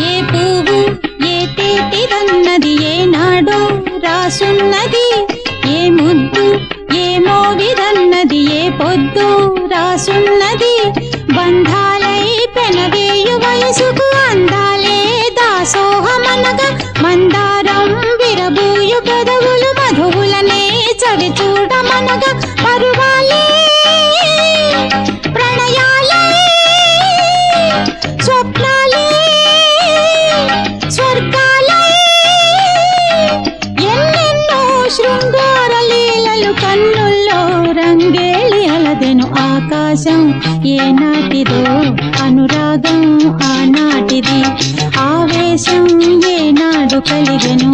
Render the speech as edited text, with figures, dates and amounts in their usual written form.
ఏ పువ్వు ఏ తేటిదన్నది ఏనాడో రాసున్నది, ఏ ముద్దు ఏ మోవిదన్నది ఏ పొద్దు రాసున్నది. బంధాలై పెనవేయు వయసుకు అందాలే దాసోహమనగా, మందారం విరబూయు పెదవులు మధువులనే చవి చూడమనగా. పరువాలే ప్రణయాలే స్వప్నాలే స్వర్గాలే, ఎన్నెన్నో శృంగార లీలలు కన్నుల్లో రంగేళి అలదెను. ఆకాశం ఏనాటిదో అనురాగం ఆనాటిది, ఆవేశం ఏనాడు కలిగెను